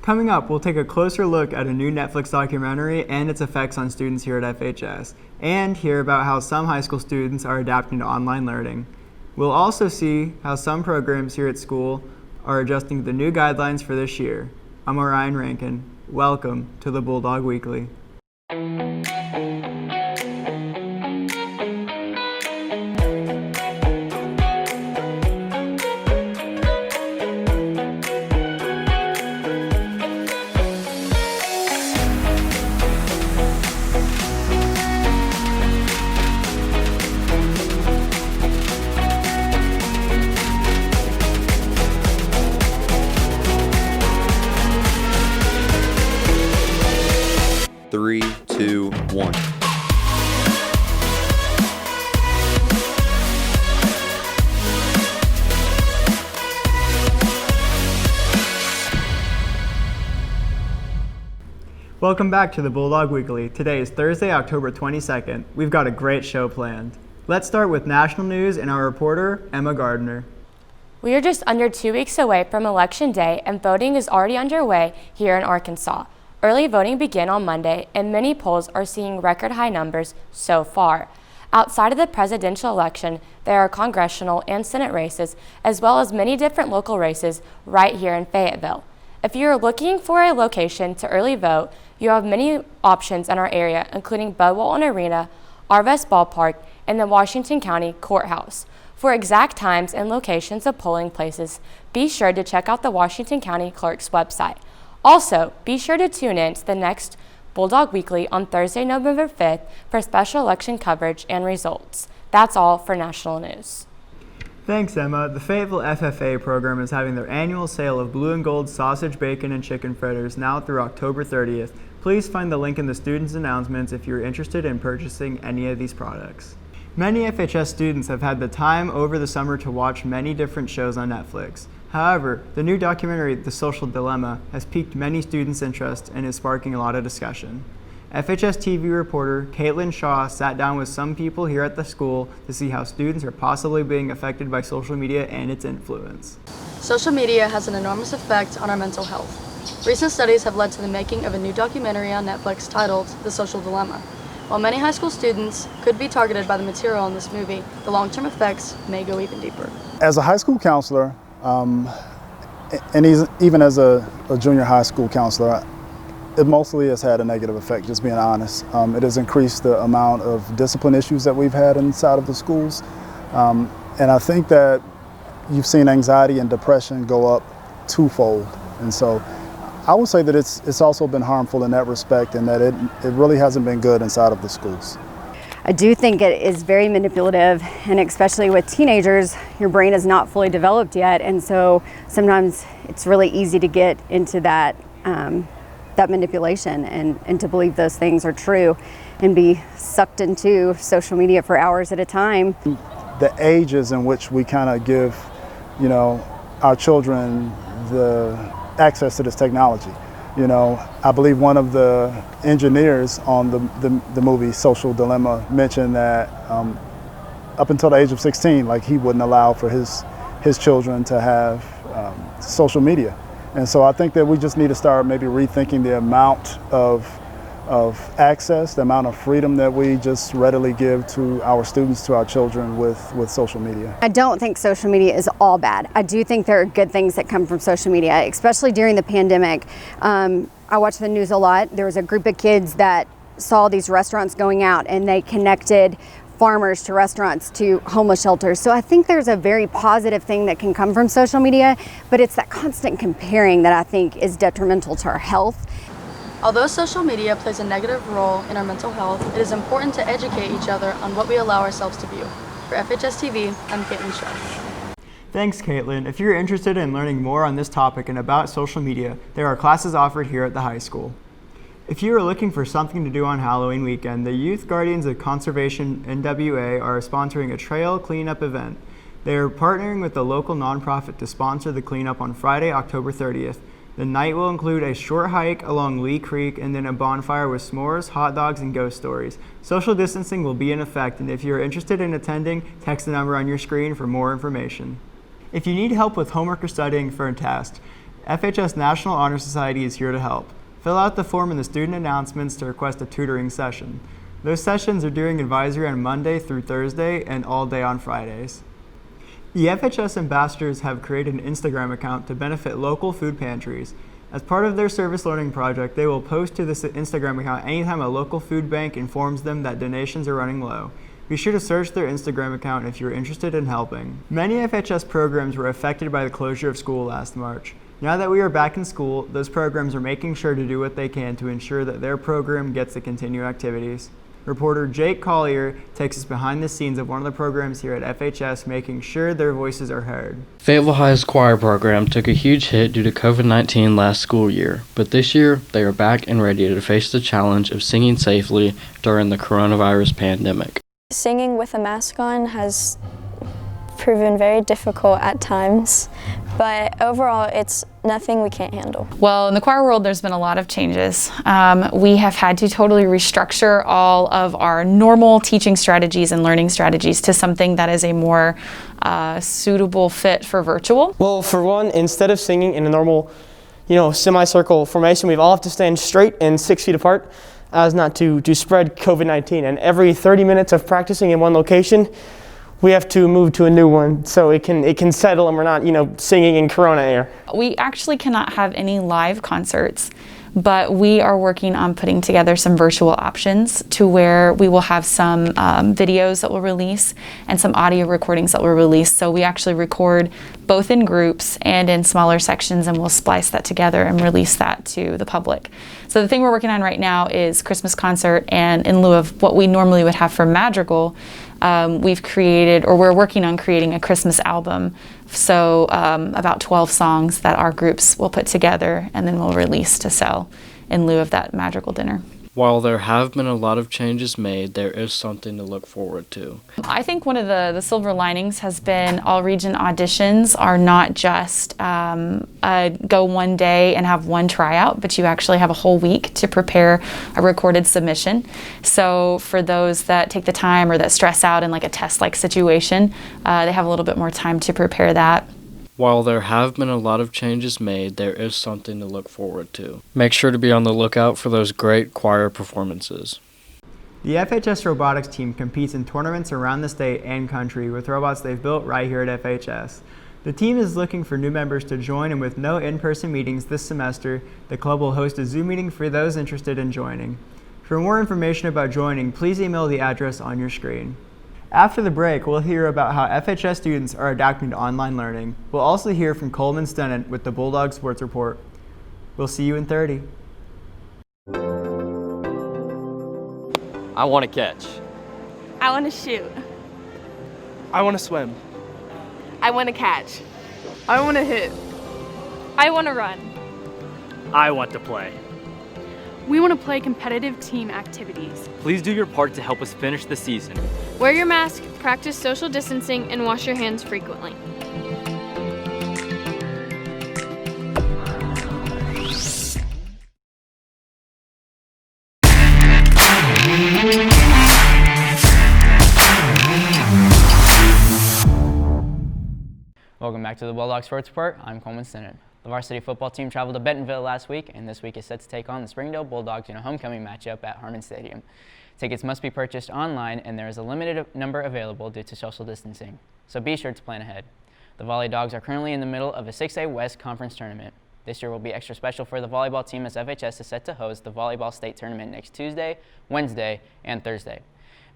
Coming up, we'll take a closer look at a new Netflix documentary and its effects on students here at FHS, and hear about how some high school students are adapting to online learning. We'll also see how some programs here at school are adjusting to the new guidelines for this year. I'm Orion Rankin. Welcome to the Bulldog Weekly. 3, 2, 1. Welcome back to the Bulldog Weekly. Today is Thursday, October 22nd. We've got a great show planned. Let's start with national news and our reporter, Emma Gardner. We are just under 2 weeks away from Election Day, and voting is already underway here in Arkansas. Early voting began on Monday, and many polls are seeing record high numbers so far. Outside of the presidential election, there are congressional and Senate races, as well as many different local races right here in Fayetteville. If you are looking for a location to early vote, you have many options in our area, including Bud Walton Arena, Arvest Ballpark, and the Washington County Courthouse. For exact times and locations of polling places, be sure to check out the Washington County Clerk's website. Also, be sure to tune in to the next Bulldog Weekly on Thursday, November 5th for special election coverage and results. That's all for national news. Thanks, Emma. The Fayetteville FFA program is having their annual sale of blue and gold sausage, bacon, and chicken fritters now through October 30th. Please find the link in the students' announcements if you're interested in purchasing any of these products. Many FHS students have had the time over the summer to watch many different shows on Netflix. However, the new documentary, The Social Dilemma, has piqued many students' interest and is sparking a lot of discussion. FHS TV reporter Caitlin Shaw sat down with some people here at the school to see how students are possibly being affected by social media and its influence. Social media has an enormous effect on our mental health. Recent studies have led to the making of a new documentary on Netflix titled The Social Dilemma. While many high school students could be targeted by the material in this movie, the long-term effects may go even deeper. As a high school counselor, and even as a junior high school counselor, it mostly has had a negative effect, just being honest. It has increased the amount of discipline issues that we've had inside of the schools. And I think that you've seen anxiety and depression go up twofold. And so I would say that it's also been harmful in that respect, and that it really hasn't been good inside of the schools. I do think it is very manipulative, and especially with teenagers, your brain is not fully developed yet, and so sometimes it's really easy to get into that manipulation and to believe those things are true and be sucked into social media for hours at a time. The ages in which we kind of give, our children the access to this technology. I believe one of the engineers on the movie Social Dilemma mentioned that up until the age of 16, he wouldn't allow for his children to have social media. And so I think that we just need to start maybe rethinking the amount of access, the amount of freedom that we just readily give to our students, to our children with social media. I don't think social media is all bad. I do think there are good things that come from social media, especially during the pandemic. I watch the news a lot. There was a group of kids that saw these restaurants going out, and they connected farmers to restaurants to homeless shelters. So I think there's a very positive thing that can come from social media, but it's that constant comparing that I think is detrimental to our health. Although social media plays a negative role in our mental health, it is important to educate each other on what we allow ourselves to view. For FHS TV, I'm Caitlin Shaw. Thanks, Caitlin. If you're interested in learning more on this topic and about social media, there are classes offered here at the high school. If you are looking for something to do on Halloween weekend, the Youth Guardians of Conservation NWA are sponsoring a trail cleanup event. They are partnering with a local nonprofit to sponsor the cleanup on Friday, October 30th. The night will include a short hike along Lee Creek and then a bonfire with s'mores, hot dogs, and ghost stories. Social distancing will be in effect, and if you are interested in attending, text the number on your screen for more information. If you need help with homework or studying for a test, FHS National Honor Society is here to help. Fill out the form in the student announcements to request a tutoring session. Those sessions are during advisory on Monday through Thursday and all day on Fridays. The FHS ambassadors have created an Instagram account to benefit local food pantries. As part of their service learning project, they will post to this Instagram account anytime a local food bank informs them that donations are running low. Be sure to search their Instagram account if you're interested in helping. Many FHS programs were affected by the closure of school last March. Now that we are back in school, those programs are making sure to do what they can to ensure that their program gets to continue activities. Reporter Jake Collier takes us behind the scenes of one of the programs here at FHS, making sure their voices are heard. Fayetteville High's choir program took a huge hit due to COVID-19 last school year, but this year they are back and ready to face the challenge of singing safely during the coronavirus pandemic. Singing with a mask on has proven very difficult at times, but overall it's nothing we can't handle. Well, in the choir world there's been a lot of changes. We have had to totally restructure all of our normal teaching strategies and learning strategies to something that is a more suitable fit for virtual. Well, for one, instead of singing in a normal, semicircle formation, we all have to stand straight and 6 feet apart as not to spread COVID-19. And every 30 minutes of practicing in one location, we have to move to a new one so it can settle and we're not, singing in Corona air. We actually cannot have any live concerts, but we are working on putting together some virtual options to where we will have some videos that we'll release and some audio recordings that we'll release. So we actually record both in groups and in smaller sections, and we'll splice that together and release that to the public. So the thing we're working on right now is Christmas concert, and in lieu of what we normally would have for Madrigal, we're working on creating a Christmas album. So about 12 songs that our groups will put together and then we'll release to sell in lieu of that Madrigal dinner. While there have been a lot of changes made, there is something to look forward to. I think one of the silver linings has been all region auditions are not just go one day and have one tryout, but you actually have a whole week to prepare a recorded submission. So for those that take the time or that stress out in like a test-like situation, they have a little bit more time to prepare that. While there have been a lot of changes made, there is something to look forward to. Make sure to be on the lookout for those great choir performances. The FHS robotics team competes in tournaments around the state and country with robots they've built right here at FHS. The team is looking for new members to join, and with no in-person meetings this semester, the club will host a Zoom meeting for those interested in joining. For more information about joining, please email the address on your screen. After the break, we'll hear about how FHS students are adapting to online learning. We'll also hear from Coleman Stennett with the Bulldog Sports Report. We'll see you in 30. I want to catch. I want to shoot. I want to swim. I want to catch. I want to hit. I want to run. I want to play. We want to play competitive team activities. Please do your part to help us finish the season. Wear your mask, practice social distancing, and wash your hands frequently. Welcome back to the Bulldog Sports Report. I'm Coleman Stennett. The varsity football team traveled to Bentonville last week, and this week is set to take on the Springdale Bulldogs in a homecoming matchup at Harmon Stadium. Tickets must be purchased online, and there is a limited number available due to social distancing, so be sure to plan ahead. The Volley Dogs are currently in the middle of a 6A West Conference tournament. This year will be extra special for the volleyball team as FHS is set to host the Volleyball State Tournament next Tuesday, Wednesday, and Thursday.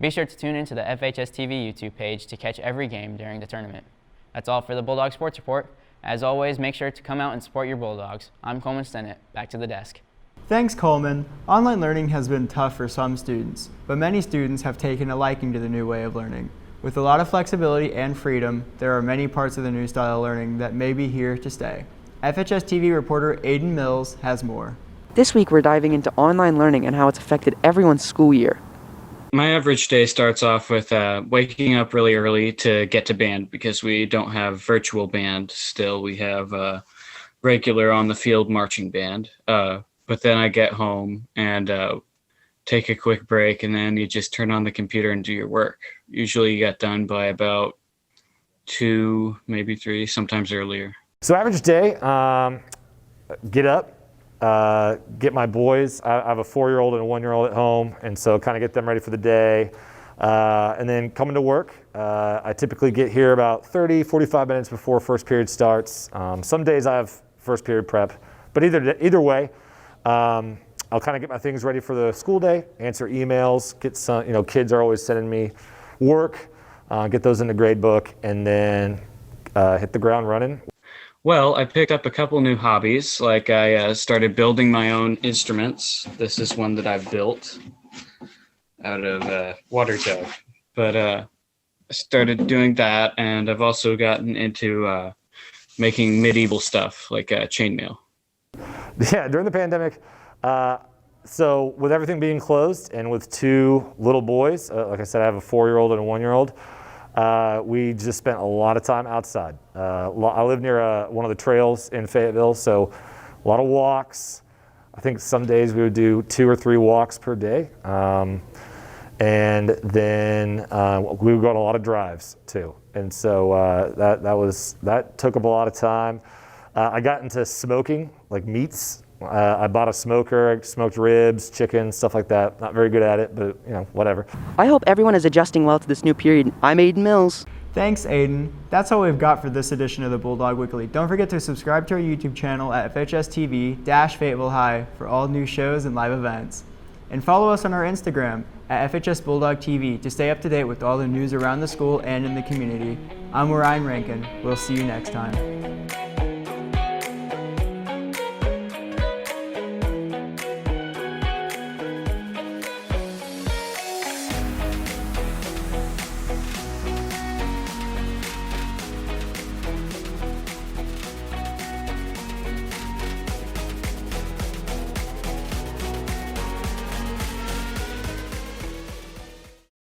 Be sure to tune in to the FHS TV YouTube page to catch every game during the tournament. That's all for the Bulldog Sports Report. As always, make sure to come out and support your Bulldogs. I'm Coleman Stennett. Back to the desk. Thanks, Coleman. Online learning has been tough for some students, but many students have taken a liking to the new way of learning. With a lot of flexibility and freedom, there are many parts of the new style of learning that may be here to stay. FHS TV reporter Aiden Mills has more. This week we're diving into online learning and how it's affected everyone's school year. My average day starts off with waking up really early to get to band because we don't have virtual band still. We have regular on the field marching band. But then I get home and take a quick break, and then you just turn on the computer and do your work. Usually you get done by about 2, maybe 3, sometimes earlier. So average day, get up, get my boys. I have a 4-year-old and a 1-year-old at home, and so kind of get them ready for the day. And then coming to work, I typically get here about 30, 45 minutes before first period starts. Some days I have first period prep, but either way, I'll kind of get my things ready for the school day, answer emails, get some, kids are always sending me work, get those in the grade book, and then hit the ground running. Well, I picked up a couple new hobbies. Like I started building my own instruments. This is one that I've built out of a water jug. But I started doing that, and I've also gotten into making medieval stuff like chainmail. Yeah, during the pandemic, so with everything being closed and with 2 little boys, like I said, I have a 4-year-old and a 1-year-old, we just spent a lot of time outside. I live near one of the trails in Fayetteville, so a lot of walks. I think some days we would do 2 or 3 walks per day. And then we would go on a lot of drives too. And so that took up a lot of time. I got into smoking, like meats. I bought a smoker, I smoked ribs, chicken, stuff like that. Not very good at it, but whatever. I hope everyone is adjusting well to this new period. I'm Aiden Mills. Thanks, Aiden. That's all we've got for this edition of the Bulldog Weekly. Don't forget to subscribe to our YouTube channel at FHS-TV-Fayetteville High for all new shows and live events. And follow us on our Instagram at FHS Bulldog TV to stay up to date with all the news around the school and in the community. I'm Ryan Rankin. We'll see you next time.